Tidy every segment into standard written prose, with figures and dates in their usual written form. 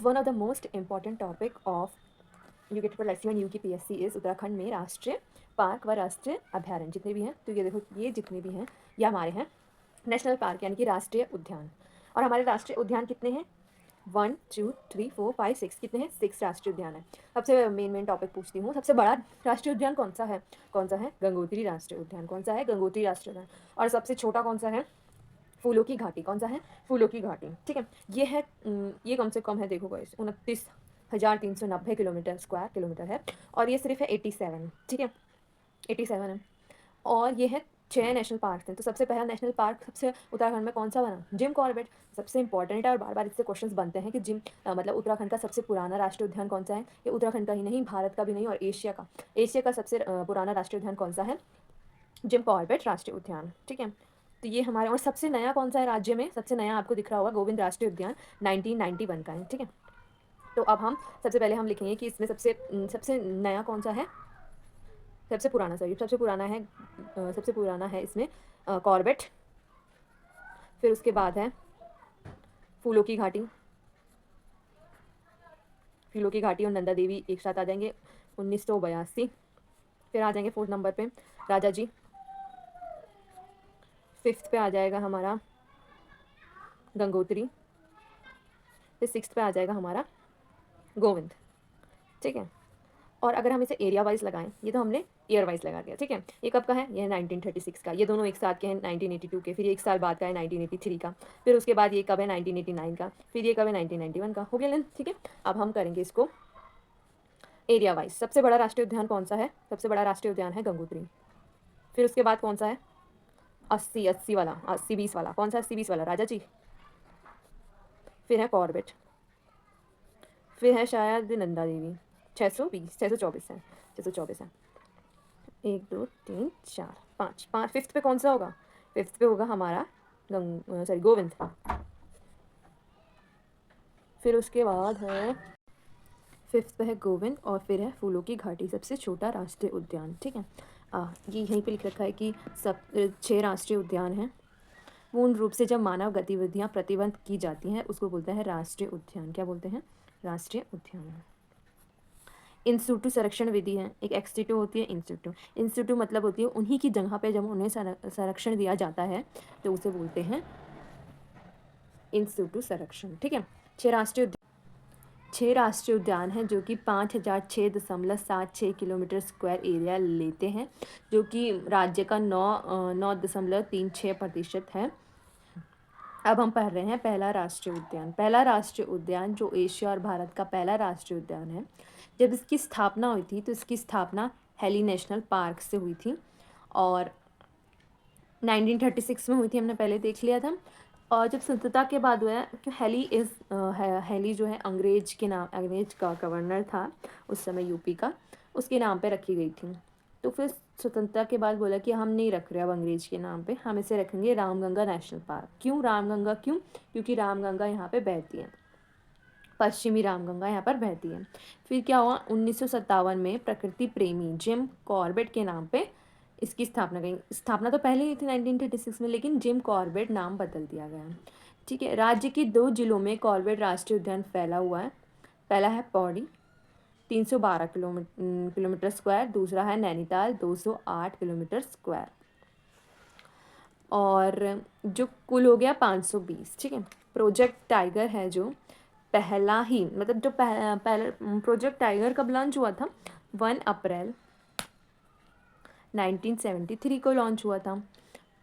One of the most important topic of UK triple S C and U K PSC is Uttarakhand में राष्ट्रीय park व राष्ट्रीय अभ्यारण्य जितने भी हैं। तो ये देखो, ये जितने भी हैं ये हमारे हैं नेशनल पार्क यानी कि राष्ट्रीय उद्यान। और हमारे राष्ट्रीय उद्यान कितने हैं? 1 2 3 4 5 6 कितने हैं? 6 राष्ट्रीय उद्यान है। सबसे मेन टॉपिक पूछती हूँ, सबसे बड़ा राष्ट्रीय उद्यान कौन सा है? कौन सा है? गंगोत्री राष्ट्रीय उद्यान। कौन सा है? गंगोत्री राष्ट्रीय उद्यान। और सबसे छोटा कौन सा है? फूलों की घाटी। कौन सा है? फूलों की घाटी। ठीक है, ये है ये कम से कम है, देखो गाइस, 29,390 किलोमीटर स्क्वायर किलोमीटर है। और ये सिर्फ है 87। ठीक है, 87 है। और ये है 6 नेशनल पार्क हैं। तो सबसे पहला नेशनल पार्क सबसे उत्तराखंड में कौन सा बना? Jim Corbett. सबसे इंपॉर्टेंट है और बार बार इससे क्वेश्चंस बनते हैं कि मतलब उत्तराखंड का सबसे पुराना राष्ट्रीय उद्यान कौन सा है? ये उत्तराखंड का ही नहीं, भारत का भी नहीं, और एशिया का सबसे पुराना राष्ट्रीय उद्यान कौन सा है? जिम कॉर्बेट राष्ट्रीय उद्यान। ठीक है, तो ये हमारे, और सबसे नया कौन सा है राज्य में? सबसे नया आपको दिख रहा होगा गोविंद राष्ट्रीय उद्यान 1991 का है। ठीक है, तो अब हम सबसे पहले हम लिखेंगे कि इसमें सबसे नया कौन सा है? सबसे पुराना, सॉरी, सबसे पुराना है इसमें कॉर्बेट। फिर उसके बाद है फूलों की घाटी। फूलों की घाटी और नंदा देवी एक साथ आ जाएंगे 1982। फिर आ जाएंगे 4th नंबर पे राजा जी। 5th पे आ जाएगा हमारा गंगोत्री। फिर 6th पे आ जाएगा हमारा गोविंद। ठीक है, और अगर हम इसे एरिया वाइज लगाएं, ये तो हमने ईयर वाइज लगा दिया। ठीक है, ये कब का है? ये है 1936 का। ये दोनों एक साथ के हैं 1982 के। फिर ये एक साल बाद का है 1983 का। फिर उसके बाद ये कब है? 1989 का। फिर ये कब है? 1991 का। हो गया लेन। ठीक है, अब हम करेंगे इसको एरिया वाइज। सबसे बड़ा राष्ट्रीय उद्यान कौन सा है? सबसे बड़ा राष्ट्रीय उद्यान है गंगोत्री। फिर उसके बाद कौन सा है? 80 वाला, 80-20 वाला। कौन सा 80-20 वाला? राजा जी। फिर है कॉर्बेट। फिर है शायद नंदा देवी। 624 है, 624 है। 1 2 3 4 5 5। 5th पे कौन सा होगा? 5th पे होगा हमारा गोविंद। फिर उसके बाद है 5th पे है गोविंद, और फिर है फूलों की घाटी, सबसे छोटा राष्ट्रीय उद्यान। ठीक है, ये यहीं पे लिख रखा है कि सब 6 राष्ट्रीय उद्यान हैं। पूर्ण रूप से जब मानव गतिविधियां प्रतिबंध की जाती हैं उसको बोलते हैं राष्ट्रीय उद्यान। क्या बोलते हैं? राष्ट्रीय उद्यान। इंस्टीट्यूट संरक्षण विधि है, एक एक्सटीट्यू होती है इंस्टीट्यूट। इंस्टीट्यूट मतलब होती है उन्हीं की जगह पे जब उन्हें संरक्षण दिया जाता है तो उसे बोलते हैं इंस्टीट्यूट संरक्षण। ठीक है, 6 राष्ट्रीय उद्यान हैं जो कि 5006.76 किलोमीटर स्क्वायर एरिया लेते हैं, जो कि राज्य का 9.36% है। अब हम पढ़ रहे हैं पहला राष्ट्रीय उद्यान। पहला राष्ट्रीय उद्यान जो एशिया और भारत का पहला राष्ट्रीय उद्यान है, जब इसकी स्थापना हुई थी तो इसकी स्थापना हेली नेशनल पार्क से हुई थी और 1936 में हुई थी, हमने पहले देख लिया था। और जब स्वतंत्रता के बाद हुआ है, हेली जो है अंग्रेज का गवर्नर था उस समय यूपी का, उसके नाम पे रखी गई थी। तो फिर स्वतंत्रता के बाद बोला कि हम नहीं रख रहे अब अंग्रेज के नाम पे, हम इसे रखेंगे रामगंगा नेशनल पार्क। क्यों रामगंगा? क्यों? क्योंकि रामगंगा यहाँ पे बहती है, पश्चिमी रामगंगा यहाँ पर बहती है। फिर क्या हुआ? 1957 में प्रकृति प्रेमी जिम कॉर्बेट के नाम पे इसकी स्थापना गई। स्थापना तो पहले ही थी 1936 में, लेकिन जिम कॉर्बेट नाम बदल दिया गया। ठीक है, राज्य के 2 जिलों में कॉर्बेट राष्ट्रीय उद्यान फैला हुआ है। पहला है पौड़ी 312 किलोमीटर स्क्वायर, दूसरा है नैनीताल 208 किलोमीटर स्क्वायर, और जो कुल हो गया 520। ठीक है, प्रोजेक्ट टाइगर है जो पहला ही, मतलब जो पहला प्रोजेक्ट टाइगर कब लॉन्च हुआ था? 1 अप्रैल 1973 को लॉन्च हुआ था।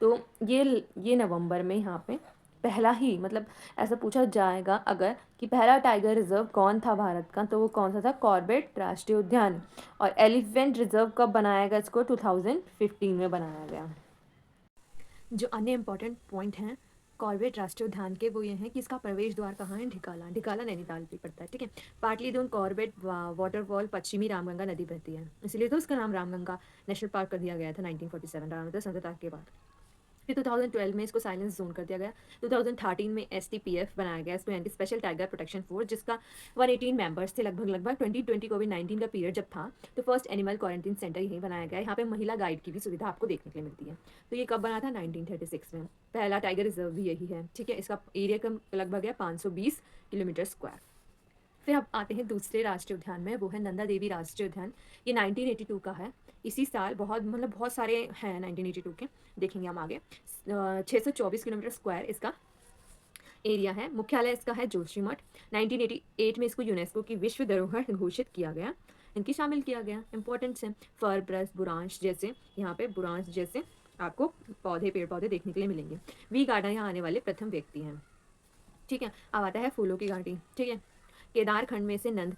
तो ये नवंबर में यहाँ पे पहला ही, मतलब ऐसा पूछा जाएगा अगर कि पहला टाइगर रिजर्व कौन था भारत का, तो वो कौन सा था? कॉर्बेट राष्ट्रीय उद्यान। और एलिफेंट रिजर्व कब बनाया गया? इसको 2015 में बनाया गया। जो अन्य इम्पॉर्टेंट पॉइंट हैं कॉर्बेट राष्ट्रीय उद्यान के, वो ये हैं कि इसका प्रवेश द्वार कहाँ है? ढिकाला नैनीताल पे पड़ता है। ठीक है, पाटली दून कॉर्बेट वाटरफॉल पश्चिमी रामगंगा नदी बहती है, इसलिए तो उसका नाम रामगंगा नेशनल पार्क कर दिया गया था 1947 स्वतंत्रता के बाद। फिर 2012 में इसको साइलेंस जोन कर दिया गया। 2013 में STPF बनाया गया, इसको यानी स्पेशल टाइगर प्रोटेक्शन फोर्स, जिसका 118 मेंबर्स थे लगभग 2020 कोविड-19 का पीरियड जब था, तो फर्स्ट एनिमल क्वारंटीन सेंटर यहीं बनाया गया। यहाँ पे महिला गाइड की भी सुविधा आपको देखने के लिए मिलती है। तो ये कब बना था? 1936 में। पहला टाइगर रिजर्व भी यही है। ठीक है, इसका एरिया कम लगभग है 520 किलोमीटर स्क्वायर। फिर अब आते हैं दूसरे राष्ट्रीय उद्यान में, वो है नंदा देवी राष्ट्रीय उद्यान। ये 1982 का है। इसी साल बहुत सारे हैं 1982 के, देखेंगे हम आगे। 624 किलोमीटर स्क्वायर इसका एरिया है। मुख्यालय इसका है जोशीमठ। 1988 में इसको यूनेस्को की विश्व धरोहर घोषित किया गया, इनकी शामिल किया गया। इंपॉर्टेंट्स हैं फर, ब्रश, बुरांश जैसे, यहाँ पे बुरांश जैसे आपको पेड़ पौधे देखने के लिए मिलेंगे। वी गार्डन यहाँ आने वाले प्रथम व्यक्ति हैं। ठीक है, अब आता है फूलों की घाटी। ठीक है, केदार खंड में से नंद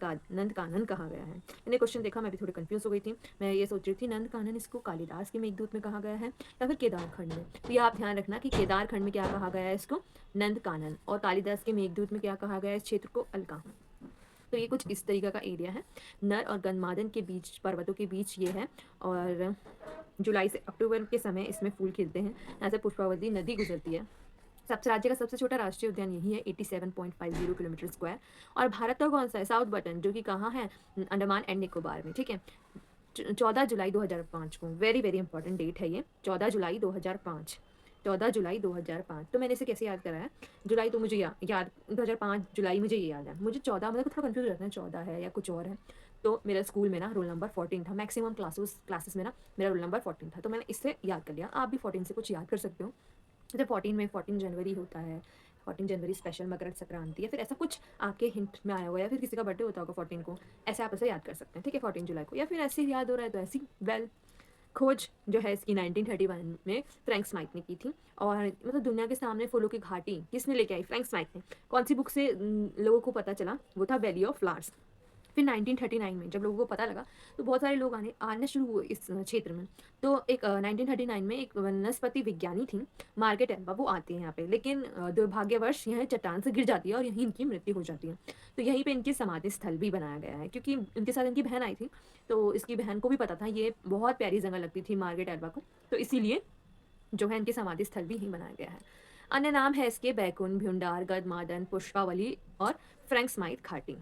कानन कहा गया है। मैंने क्वेश्चन देखा, मैं भी थोड़ी कंफ्यूज हो गई थी। मैं ये सोच रही थी नंद कानन इसको कालिदास के मेघदूत में कहा गया है या फिर केदार खंड में। तो ये आप ध्यान रखना कि केदार खंड में क्या कहा गया है इसको, नंद कानन, और कालिदास के मेघदूत में क्या कहा गया है इस क्षेत्र को, अलका। तो ये कुछ इस तरीके का एरिया है। नर और गंधमादन के बीच, पर्वतों के बीच ये है, और जुलाई से अक्टूबर के समय इसमें फूल खिलते हैं। यहाँ से पुष्पावती नदी गुजरती है। सबसे राज्य का सबसे छोटा राष्ट्रीय उद्यान यही है, 87.50 किलोमीटर स्क्वायर। और भारत का कौन सा है, साउथ बटन, जो कि कहाँ है, अंडमान एंड निकोबार में। ठीक है, 14 जुलाई 2005 को, वेरी वेरी इंपॉर्टेंट डेट है ये, 14 जुलाई 2005, 14 जुलाई 2005। तो मैंने इसे कैसे याद करा है, जुलाई तो मुझे याद 2005 जुलाई मुझे ये याद है, मुझे 14 मतलब थोड़ा कंफ्यूज रहता है 14 है या कुछ और है। तो मेरा स्कूल में ना रोल नंबर 14 था, मैक्सिमम क्लासेस में ना मेरा रोल नंबर 14 था, तो मैंने इससे याद कर लिया। आप भी 14 से कुछ याद कर सकते हो। जैसे 14 में 14 जनवरी होता है, 14 जनवरी स्पेशल मकर संक्रांति, या फिर ऐसा कुछ आपके हिंट में आया होगा, या फिर किसी का बर्थडे होता होगा 14 को, ऐसे आप इसे याद कर सकते हैं। ठीक है, 14 जुलाई को, या फिर ऐसे ही याद हो रहा है तो ऐसी वेल। खोज जो है इसकी 1931 में फ्रैंक स्माइथ ने की थी। और मतलब दुनिया के सामने फूलों की घाटी किसने लेके आई, फ्रैंक स्माइथ ने। कौन सी बुक से लोगों को पता चला, वो था वैली ऑफ फ्लावर्स। फिर 1939 में जब लोगों को पता लगा तो बहुत सारे लोग आने शुरू हुए इस क्षेत्र में। तो एक 1939 में एक वनस्पति विज्ञानी थी, मार्केट एल्बा, वो आती है यहाँ पे, लेकिन दुर्भाग्यवश यह चट्टान से गिर जाती है और यहीं इनकी मृत्यु हो जाती है। तो यहीं पे इनकी समाधि स्थल भी बनाया गया है, क्योंकि इनके साथ इनकी बहन आई थी, तो इसकी बहन को भी पता था ये बहुत प्यारी जगह लगती थी मार्केट एल्बा को, तो इसीलिए जो है इनकी समाधि स्थल भी यहीं बनाया गया है। अन्य नाम है इसके बैकुंठ, भ्यूंडार, गदमादन, पुष्पावली और फ्रैंक स्माइथ घाटी।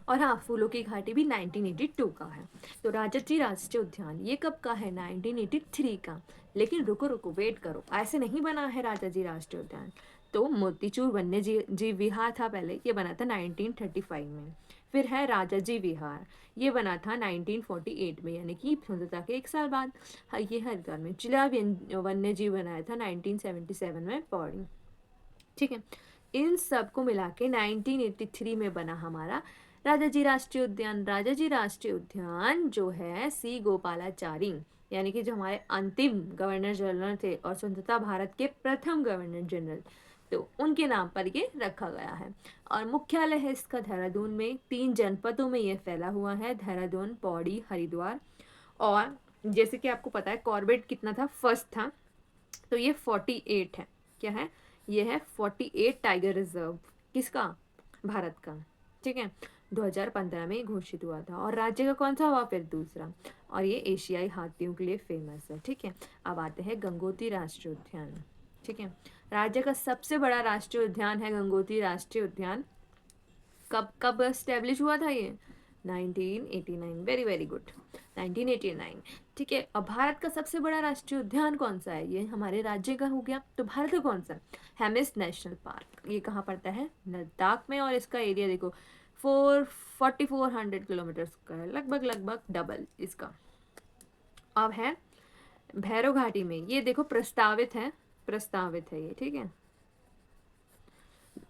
और हाँ, फूलों की घाटी भी 1982 का है। तो राजची राष्ट्रीय उद्यान ये कब का है, 1983 का। लेकिन रुको रुको, वेट करो, ऐसे नहीं बना है राजाजी राष्ट्रीय उद्यान। तो मोतीचूर वन्य जीव विहार था पहले, ये बना था 1935 में। फिर है राजाजी विहार, ये बना था 1948 में, यानी कि स्वतंत्रता के एक साल बाद। हाँ, ये हरिद्वार में। जिला वन्य जीव बनाया था 1977 में, पौड़ी। ठीक है, इन सब को मिला के 1983 में बना हमारा राजाजी राष्ट्रीय उद्यान। राजाजी राष्ट्रीय उद्यान जो है सी गोपालाचारी, यानी कि जो हमारे अंतिम गवर्नर जनरल थे और स्वतंत्रता भारत के प्रथम गवर्नर जनरल, तो उनके नाम पर ये रखा गया है। और मुख्यालय है इसका देहरादून में। 3 जनपदों में ये फैला हुआ है, देहरादून, पौड़ी, हरिद्वार। और जैसे कि आपको पता है कॉर्बेट कितना था, फर्स्ट था, तो ये 48 है। क्या है, ये है 48 टाइगर रिजर्व, किसका, भारत का। ठीक है, 2015 में घोषित हुआ था। और राज्य का कौन सा हुआ, फिर दूसरा। और ये एशियाई हाथियों के लिए फेमस है। ठीक है, अब आते हैं गंगोत्री राष्ट्रीय उद्यान। ठीक है, राज्य का सबसे बड़ा राष्ट्रीय उद्यान है गंगोत्री राष्ट्रीय उद्यान। कब कब एस्टेब्लिश हुआ था ये, 1989, वेरी वेरी गुड, 1989। ठीक है, अब भारत का सबसे बड़ा राष्ट्रीय उद्यान कौन सा है, ये हमारे राज्य का हो गया, तो भारत का कौन सा, हेमिस नेशनल पार्क। ये कहाँ पड़ता है, लद्दाख में, और इसका एरिया देखो 4400 किलोमीटर का है, लगभग लगभग डबल इसका। अब है भैरव घाटी में, ये देखो प्रस्तावित है ये। ठीक है,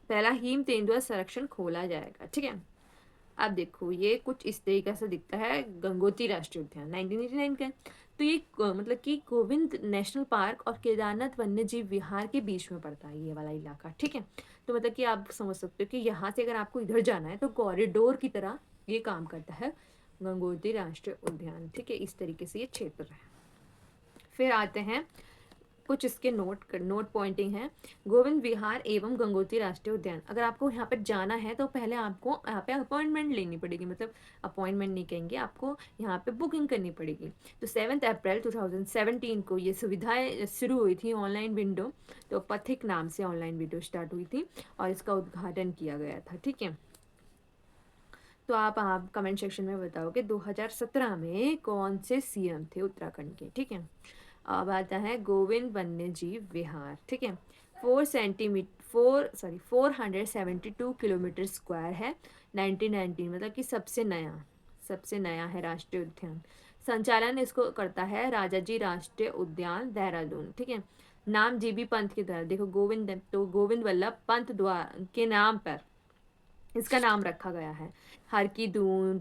पहला हिम तेंदुआ संरक्षण खोला जाएगा। ठीक है, अब देखो ये कुछ इस तरीके से दिखता है गंगोत्री राष्ट्रीय उद्यान 1989 का। तो ये मतलब कि गोविंद नेशनल पार्क और केदारनाथ वन्य जीव विहार के बीच में पड़ता है ये वाला इलाका। ठीक है, तो मतलब कि आप समझ सकते हो कि यहाँ से अगर आपको इधर जाना है तो कॉरिडोर की तरह ये काम करता है गंगोत्री राष्ट्रीय उद्यान। ठीक है, इस तरीके से ये क्षेत्र है। फिर आते हैं कुछ इसके नोट पॉइंटिंग है। गोविंद विहार एवं गंगोत्री राष्ट्रीय उद्यान, अगर आपको यहाँ पर जाना है तो पहले आपको यहाँ पे अपॉइंटमेंट लेनी पड़ेगी, मतलब अपॉइंटमेंट नहीं कहेंगे, आपको यहाँ पे बुकिंग करनी पड़ेगी। तो 7 अप्रैल 2017 को ये सुविधाएं शुरू हुई थी, ऑनलाइन विंडो, तो पथिक नाम से ऑनलाइन विंडो स्टार्ट हुई थी और इसका उद्घाटन किया गया था। ठीक है, तो आप कमेंट सेक्शन में बताओगे 2017 में कौन से सीएम थे उत्तराखंड के। ठीक है, अब आता है गोविंद वन्य जीव विहार। ठीक है, 472 किलोमीटर स्क्वायर है। 1919 मतलब कि सबसे नया है राष्ट्रीय उद्यान। संचालन इसको करता है राजाजी राष्ट्रीय उद्यान देहरादून, ठीक है। नाम जीबी पंत की तरह, देखो गोविंद, तो गोविंद वल्लभ पंत द्वारा के नाम पर इसका नाम रखा गया है। हर की दून,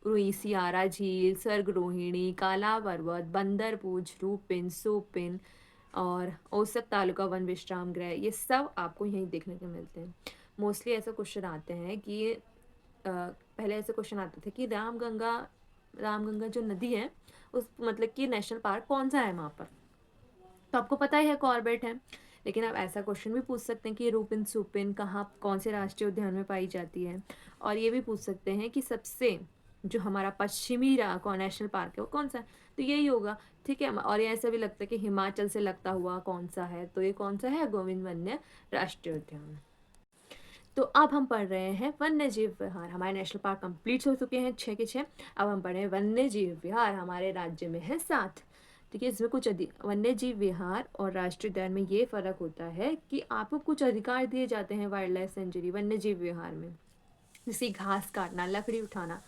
रुईसियारा झील, सर्ग रोहिणी, काला पर्वत, बंदरपूछ, रूपिन, सोपिन और औसत तालुका वन विश्राम गृह, ये सब आपको यहीं देखने को मिलते हैं। मोस्टली ऐसे क्वेश्चन आते हैं कि पहले ऐसे क्वेश्चन आते थे कि रामगंगा जो नदी है उस मतलब कि नेशनल पार्क कौन सा है वहाँ पर, तो आपको पता ही है कॉर्बेट है। लेकिन आप ऐसा क्वेश्चन भी पूछ सकते हैं कि रूपिन सुपिन कहाँ कौन से राष्ट्रीय उद्यान में पाई जाती है। और ये भी पूछ सकते हैं कि सबसे जो हमारा पश्चिमी कौन नेशनल पार्क है वो कौन सा है, तो यही होगा, ठीक है। और ये ऐसा भी लगता है कि हिमाचल से लगता हुआ कौन सा है, तो ये कौन सा है, गोविंद वन्य राष्ट्रीय उद्यान। तो अब हम पढ़ रहे हैं वन्य जीव विहार। हमारे नेशनल पार्क कंप्लीट हो चुके हैं 6 के 6। अब हम पढ़ रहे हैं वन्य जीव विहार, हमारे राज्य में है 7। ठीक है, इसमें कुछ वन्य जीव विहार और राष्ट्रीय उद्यान में ये फ़र्क होता है कि आपको कुछ अधिकार दिए जाते हैं वाइल्ड लाइफ सेंचुरी वन्य जीव विहार में, जैसे घास काटना, लकड़ी उठाना,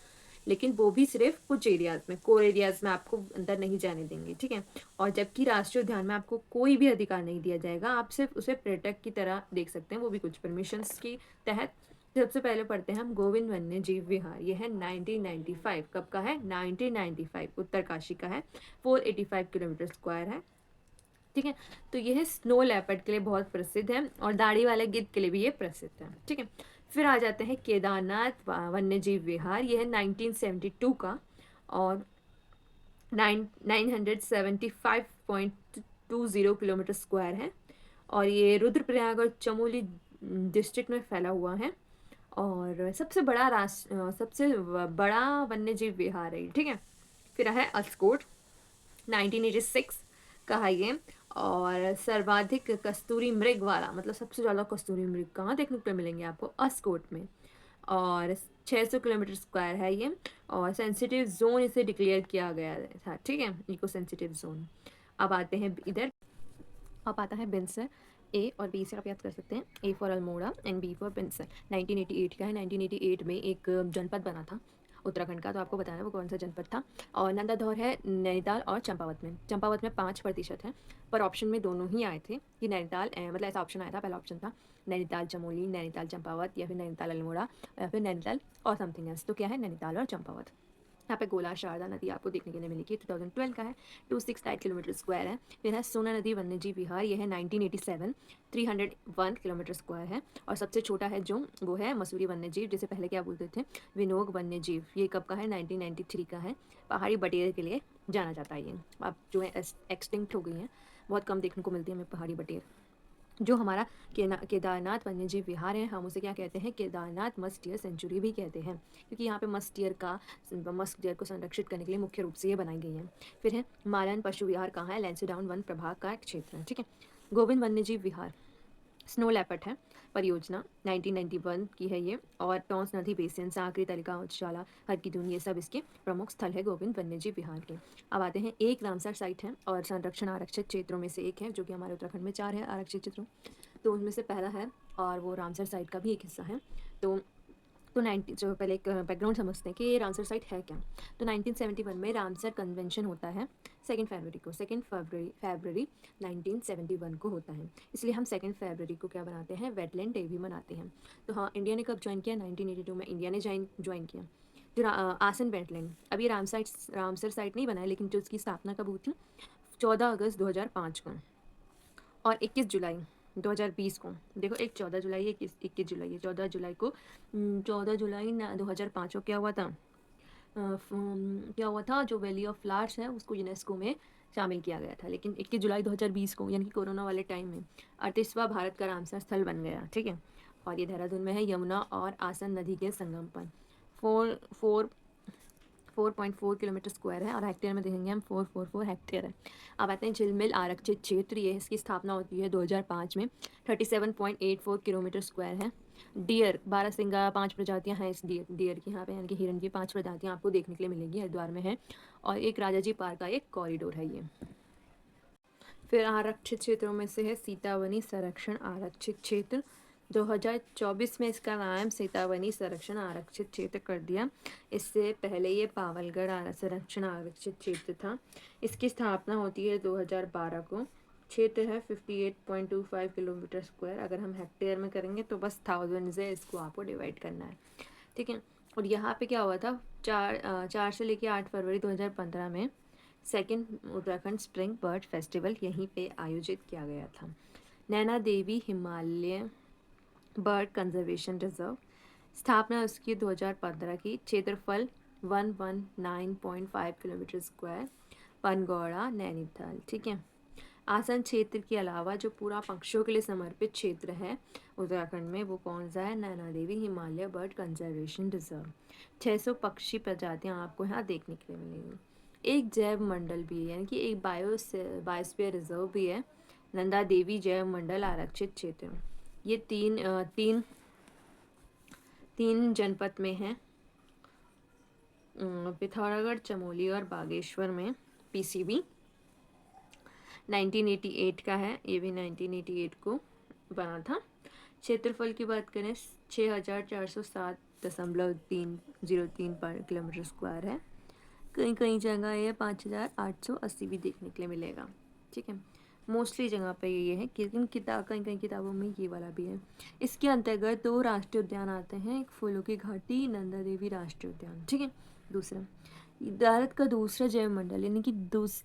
लेकिन वो भी सिर्फ कुछ एरियाज में, कोर एरियाज में आपको अंदर नहीं जाने देंगे, ठीक है। और जबकि राष्ट्रीय उद्यान में आपको कोई भी अधिकार नहीं दिया जाएगा, आप सिर्फ उसे पर्यटक की तरह देख सकते हैं, वो भी कुछ परमिशंस की तहत। सबसे पहले पढ़ते हैं हम गोविंद वन्य जीव विहार। यह है 1995, कब का है, 1995, उत्तरकाशी का है। 485 किलोमीटर स्क्वायर है, ठीक है। तो यह स्नो लेपर्ड के लिए बहुत प्रसिद्ध है और दाढ़ी वाले गिद्ध के लिए भी ये प्रसिद्ध है, ठीक है। फिर आ जाते हैं केदारनाथ वन्य जीव विहार। यह है 1972 का और 975.20 किलोमीटर स्क्वायर है और ये रुद्रप्रयाग और चमोली डिस्ट्रिक्ट में फैला हुआ है और सबसे बड़ा वन्य जीव विहार है, ठीक है। फिर है अस्कोट, 1986 का है ये, और सर्वाधिक कस्तूरी मृग वाला, मतलब सबसे ज़्यादा कस्तूरी मृग कहाँ देखने को मिलेंगे आपको, अस्कोट में। और 600 किलोमीटर स्क्वायर है ये और सेंसिटिव जोन इसे डिक्लेयर किया गया था, ठीक है, इको सेंसिटिव जोन। अब आते हैं इधर, अब आता है बिनसर। ए और बी से आप याद कर सकते हैं, A for Almora and B for Binsar. 1988 का है। 1988 में एक जनपद बना था उत्तराखंड का, तो आपको बताना वो कौन सा जनपद था। और नंदाधौर है नैनीताल और चंपावत में। चंपावत में 5% है, पर ऑप्शन में दोनों ही आए थे कि नैनीताल, मतलब ऐसा ऑप्शन आया था, पहला ऑप्शन था नैनीताल चमोली, नैनीताल चंपावत, या फिर नैनीताल अल्मोड़ा, या फिर नैनीताल और समथिंग एल्स। तो क्या है, नैनीताल और चंपावत। यहाँ पे गोला शारदा नदी आपको देखने के लिए मिलेगी, 2012 का है। 268 किलोमीटर स्क्वायर है। फिर है सोना नदी वन्यजीव विहार, यह है 1987, 301 किलोमीटर स्क्वायर है। और सबसे छोटा है जो, वो है मसूरी वन्यजीव, जिसे पहले क्या बोलते थे, विनोग वन्यजीव। ये कब का है, 1993 का है। पहाड़ी बटेर के लिए जाना जाता है ये, अब जो है एक्सटिंक्ट हो गई हैं, बहुत कम देखने को मिलती है हमें पहाड़ी बटेर। जो हमारा केदारनाथ वन्यजीव विहार है, हम उसे क्या कहते हैं, केदारनाथ मस्ट डियर सेंचुरी भी कहते हैं, क्योंकि यहाँ पे मस्ट डियर को संरक्षित करने के लिए मुख्य रूप से ये बनाई गई है। फिर है मालन पशु विहार, कहाँ है, लैंसडाउन वन प्रभाग का एक क्षेत्र है, ठीक है। गोविंद वन्यजीव विहार स्नो लेपर्ड है परियोजना, 1991 की है ये। और टॉन्स नदी बेसिन, सागरी तलिका, उच्चाला, हरकीदून, ये सब इसके प्रमुख स्थल है गोविंद वन्यजीव विहार के। अब आते हैं, एक रामसर साइट है और संरक्षण आरक्षित क्षेत्रों में से एक है, जो कि हमारे उत्तराखंड में 4 है आरक्षित क्षेत्रों, तो उनमें से पहला है और वो रामसर साइट का भी एक हिस्सा है। तो 90 जो पहले एक बैकग्राउंड समझते हैं कि ये रामसर साइट है क्या। तो 1971 में रामसर कन्वेंशन होता है, 2 फरवरी 1971 को होता है, इसलिए हम 2 फरवरी को क्या बनाते हैं, वेटलैंड डे भी मनाते हैं। तो हाँ, इंडिया ने कब ज्वाइन किया, 1982 में इंडिया ने ज्वाइन किया। जो आसन वेटलैंड, अभी रामसर साइट नहीं बना है, लेकिन जो उसकी स्थापना कब हुई थी, 14 अगस्त 2005 को। और 21 जुलाई 2020 को, देखो एक 14 जुलाई, एक 21 जुलाई है, 14 जुलाई को, 14 जुलाई 2005 को क्या हुआ था, क्या हुआ था, जो वैली ऑफ फ्लावर्स है उसको यूनेस्को में शामिल किया गया था। लेकिन 21 जुलाई 2020 को, यानी कि कोरोना वाले टाइम में, 38वां भारत का रामसर स्थल बन गया, ठीक है। और ये देहरादून में है, यमुना और आसन नदी के संगम पर। 4.4 किलोमीटर स्क्वायर है और हेक्टेयर में देखेंगे हम 444 हेक्टेयर है। अब आते हैं झिलमिल आरक्षित क्षेत्र, ये इसकी स्थापना होती है 2005 में, 37.84 किलोमीटर स्क्वायर है। डियर, बारहसिंगा 5 प्रजातियां हैं इस डियर की यहाँ पे, यानी कि हिरण की 5 प्रजातियां आपको देखने के लिए मिलेंगी, हरिद्वार में है। और एक राजाजी पार्क का एक कॉरिडोर है ये। फिर आरक्षित क्षेत्रों में से है सीतावनी संरक्षण आरक्षित क्षेत्र। 2024 में इसका नाम सीतावनी संरक्षण आरक्षित क्षेत्र कर दिया। इससे पहले ये पावलगढ़ संरक्षण आरक्षित क्षेत्र था। इसकी स्थापना होती है 2012 को। क्षेत्र है 58.25 किलोमीटर स्क्वायर। अगर हम हेक्टेयर में करेंगे तो बस 1000 से इसको आपको डिवाइड करना है, ठीक है। और यहाँ पे क्या हुआ था, 4 से लेकर 8 फरवरी 2015 में second Uttarakhand spring bird festival यहीं पे आयोजित किया गया था। Naina Devi Himalaya bird conservation reserve, स्थापना उसकी 2015 की। क्षेत्रफल 119.5 किलोमीटर स्क्वायर, पनगौड़ा नैनीताल, ठीक है। आसन क्षेत्र के अलावा जो पूरा पक्षियों के लिए समर्पित क्षेत्र है उत्तराखंड में, वो कौन सा है, Naina Devi Himalaya bird conservation reserve. 600 पक्षी प्रजातियां आपको यहाँ देखने के लिए मिलेंगी। एक जैव मंडल भी है, यानी कि एक बायोस्फीयर रिजर्व भी है, नंदा देवी जैव मंडल आरक्षित क्षेत्र। ये तीन जनपद में है, पिथौरागढ़, चमोली और बागेश्वर में। पीसीबी 1988 का है, ये भी 1988 को बना था। क्षेत्रफल की बात करें 6407.303 पर किलोमीटर स्क्वायर है। कई कई जगह ये 5880 भी देखने के लिए मिलेगा, ठीक है। मोस्टली जगह पे ये है, लेकिन कई कई किताबों में ये वाला भी है। इसके अंतर्गत 2 राष्ट्रीय उद्यान आते हैं, एक फूलों की घाटी, नंदा देवी राष्ट्रीय उद्यान, ठीक है। दूसरा भारत का दूसरा जैव मंडल, यानी कि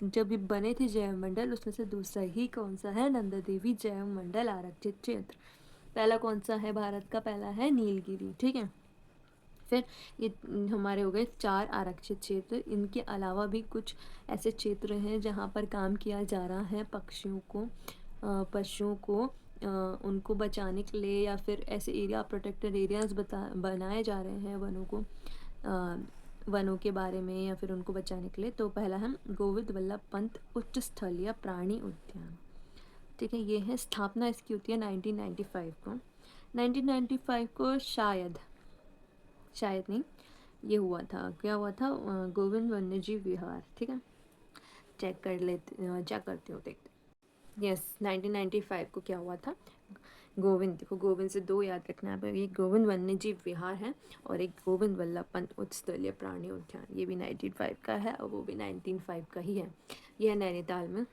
जब ये बने थे जैव मंडल, उसमें से दूसरा ही कौन सा है, नंदा देवी जैव मंडल आरक्षित क्षेत्र। पहला कौन सा है भारत का, पहला है नीलगिरी, ठीक है। फिर ये हमारे हो गए 4 आरक्षित क्षेत्र। इनके अलावा भी कुछ ऐसे क्षेत्र हैं जहाँ पर काम किया जा रहा है पक्षियों को, पशुओं को उनको बचाने के लिए, या फिर ऐसे एरिया प्रोटेक्टेड एरियाज बनाए जा रहे हैं वनों के बारे में, या फिर उनको बचाने के लिए। तो पहला है गोविंद वल्लभ पंत उच्च स्थलीय प्राणी उद्यान, ठीक है। ये है, स्थापना इसकी होती है 1995 को। 1995 को शायद नहीं, ये हुआ था, क्या हुआ था, गोविंद वन्यजीव विहार, ठीक है। चेक करते हो, देखते। यस, 1995 को क्या हुआ था, गोविंद, देखो गोविंद से 2 याद रखना है, एक गोविंद वन्यजीव विहार है और एक गोविंद वल्लभ पंत उच्च स्थलीय प्राणी उद्यान। ये भी 1995 का है और वो भी 1995 का ही है। यह है नैनीताल में।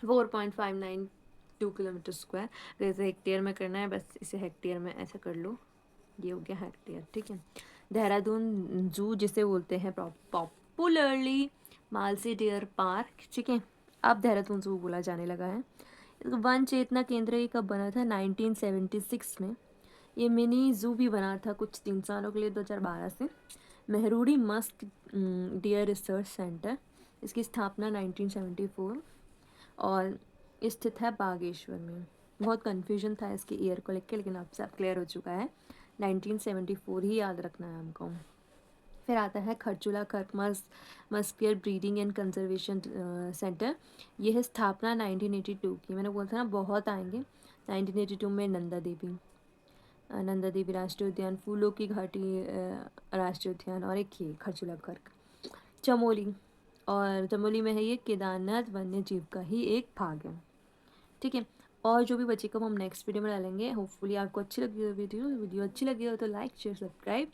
4.592 किलोमीटर स्क्वायर। जैसे हेक्टेयर में करना है, बस इसे हेक्टेयर में ऐसा कर लो, ये हो गया हेक्टेयर, ठीक है। देहरादून जू जिसे बोलते हैं पॉपुलरली मालसी डियर पार्क, ठीक है। अब देहरादून जू बोला जाने लगा है। वन चेतना केंद्र ये कब बना था, 1976 में। ये मिनी जू भी बना था कुछ 3 सालों के लिए, 2012 से। मेहरूड़ी मस्क डियर रिसर्च सेंटर, इसकी स्थापना 1974 और स्थित है बागेश्वर में। बहुत कन्फ्यूजन था इसके ईयर को लेकर, लेकिन अब सब क्लियर हो चुका है, 1974 ही याद रखना है हमको। फिर आता है खरचूला खर्क मस्कियर ब्रीडिंग एंड कंजर्वेशन सेंटर। यह है स्थापना 1982 की। मैंने बोला था ना बहुत आएंगे। 1982 में नंदा देवी राष्ट्रीय उद्यान, फूलों की घाटी राष्ट्रीय उद्यान, और एक ये खरचूला खर्क। चमोली, और चमोली में है ये केदारनाथ वन्य जीव का ही एक भाग है, ठीक है। और जो भी बचेगा वो हम नेक्स्ट वीडियो में डालेंगे। होपफुली आपको अच्छी लगी हो वीडियो अच्छी लगी हो तो लाइक शेयर सब्सक्राइब